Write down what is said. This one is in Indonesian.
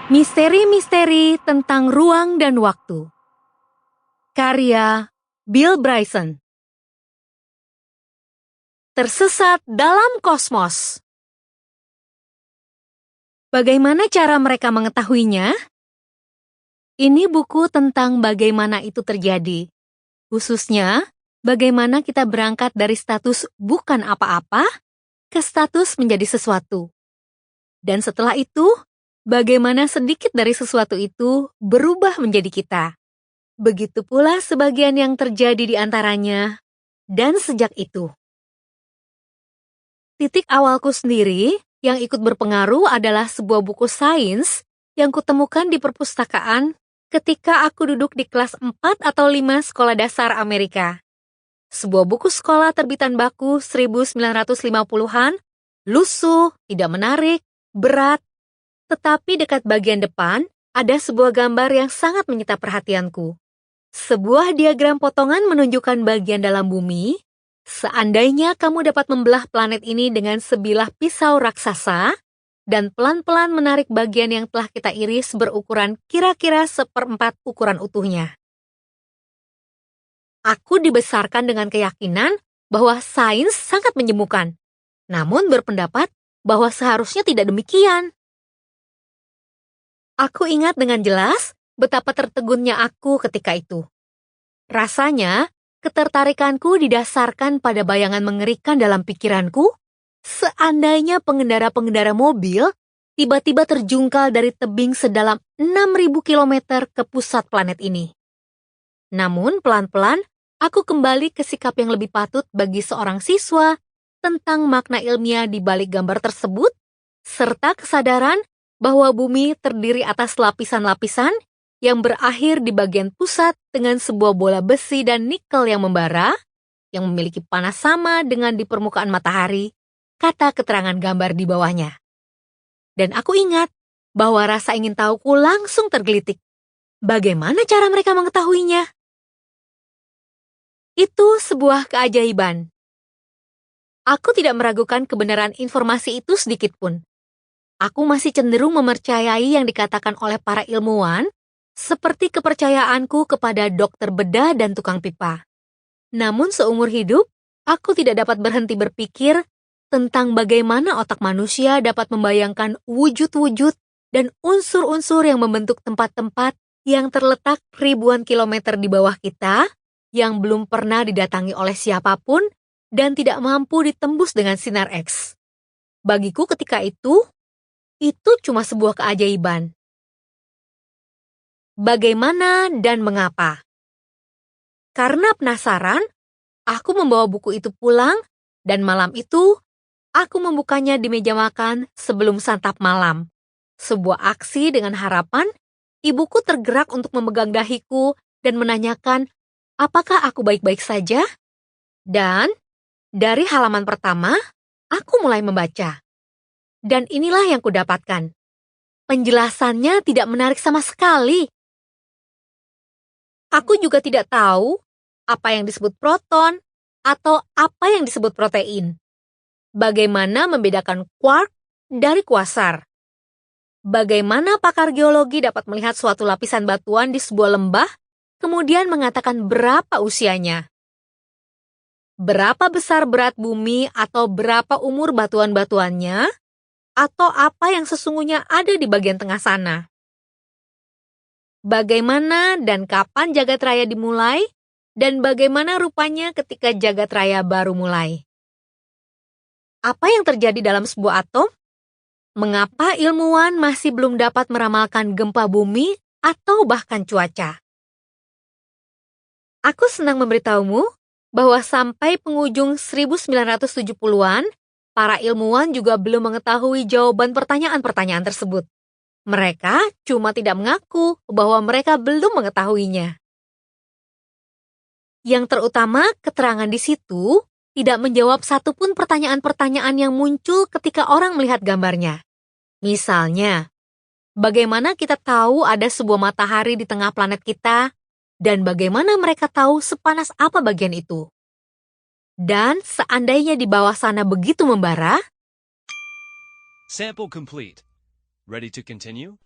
Misteri-misteri tentang ruang dan waktu. Karya Bill Bryson. Tersesat dalam kosmos. Bagaimana cara mereka mengetahuinya? Ini buku tentang bagaimana itu terjadi. Khususnya, bagaimana kita berangkat dari status bukan apa-apa ke status menjadi sesuatu. Dan setelah itu, bagaimana sedikit dari sesuatu itu berubah menjadi kita. Begitu pula sebagian yang terjadi di antaranya, dan sejak itu. Titik awalku sendiri yang ikut berpengaruh adalah sebuah buku sains yang kutemukan di perpustakaan ketika aku duduk di kelas 4 atau 5 sekolah dasar Amerika. Sebuah buku sekolah terbitan baku 1950-an, lusuh, tidak menarik, berat, tetapi dekat bagian depan ada sebuah gambar yang sangat menyita perhatianku. Sebuah diagram potongan menunjukkan bagian dalam bumi. Seandainya kamu dapat membelah planet ini dengan sebilah pisau raksasa dan pelan-pelan menarik bagian yang telah kita iris berukuran kira-kira 1/4 ukuran utuhnya. Aku dibesarkan dengan keyakinan bahwa sains sangat menyembuhkan, namun berpendapat bahwa seharusnya tidak demikian. Aku ingat dengan jelas betapa tertegunnya aku ketika itu. Rasanya, ketertarikanku didasarkan pada bayangan mengerikan dalam pikiranku. Seandainya pengendara-pengendara mobil tiba-tiba terjungkal dari tebing sedalam 6.000 km ke pusat planet ini. Namun pelan-pelan, aku kembali ke sikap yang lebih patut bagi seorang siswa tentang makna ilmiah di balik gambar tersebut, serta kesadaran bahwa bumi terdiri atas lapisan-lapisan yang berakhir di bagian pusat dengan sebuah bola besi dan nikel yang membara, yang memiliki panas sama dengan di permukaan matahari, kata keterangan gambar di bawahnya. Dan aku ingat bahwa rasa ingin tahuku langsung tergelitik. Bagaimana cara mereka mengetahuinya? Itu sebuah keajaiban. Aku tidak meragukan kebenaran informasi itu sedikitpun. Aku masih cenderung mempercayai yang dikatakan oleh para ilmuwan, seperti kepercayaanku kepada dokter bedah dan tukang pipa. Namun seumur hidup, aku tidak dapat berhenti berpikir tentang bagaimana otak manusia dapat membayangkan wujud-wujud dan unsur-unsur yang membentuk tempat-tempat yang terletak ribuan kilometer di bawah kita, yang belum pernah didatangi oleh siapapun dan tidak mampu ditembus dengan sinar X. Bagiku ketika itu cuma sebuah keajaiban. Bagaimana dan mengapa? Karena penasaran, aku membawa buku itu pulang, dan malam itu aku membukanya di meja makan sebelum santap malam. Sebuah aksi dengan harapan, ibuku tergerak untuk memegang dahiku dan menanyakan, apakah aku baik-baik saja? Dan dari halaman pertama, aku mulai membaca. Dan inilah yang kudapatkan. Penjelasannya tidak menarik sama sekali. Aku juga tidak tahu apa yang disebut proton atau apa yang disebut protein. Bagaimana membedakan quark dari kuasar? Bagaimana pakar geologi dapat melihat suatu lapisan batuan di sebuah lembah, kemudian mengatakan berapa usianya? Berapa besar berat bumi atau berapa umur batuan-batuannya? Atau apa yang sesungguhnya ada di bagian tengah sana? Bagaimana dan kapan jagat raya dimulai? Dan bagaimana rupanya ketika jagat raya baru mulai? Apa yang terjadi dalam sebuah atom? Mengapa ilmuwan masih belum dapat meramalkan gempa bumi atau bahkan cuaca? Aku senang memberitahumu bahwa sampai penghujung 1970-an, para ilmuwan juga belum mengetahui jawaban pertanyaan-pertanyaan tersebut. Mereka cuma tidak mengaku bahwa mereka belum mengetahuinya. Yang terutama, keterangan di situ tidak menjawab satupun pertanyaan-pertanyaan yang muncul ketika orang melihat gambarnya. Misalnya, bagaimana kita tahu ada sebuah matahari di tengah planet kita, dan bagaimana mereka tahu sepanas apa bagian itu? Dan seandainya di bawah sana begitu membara, Sample complete. Ready to continue?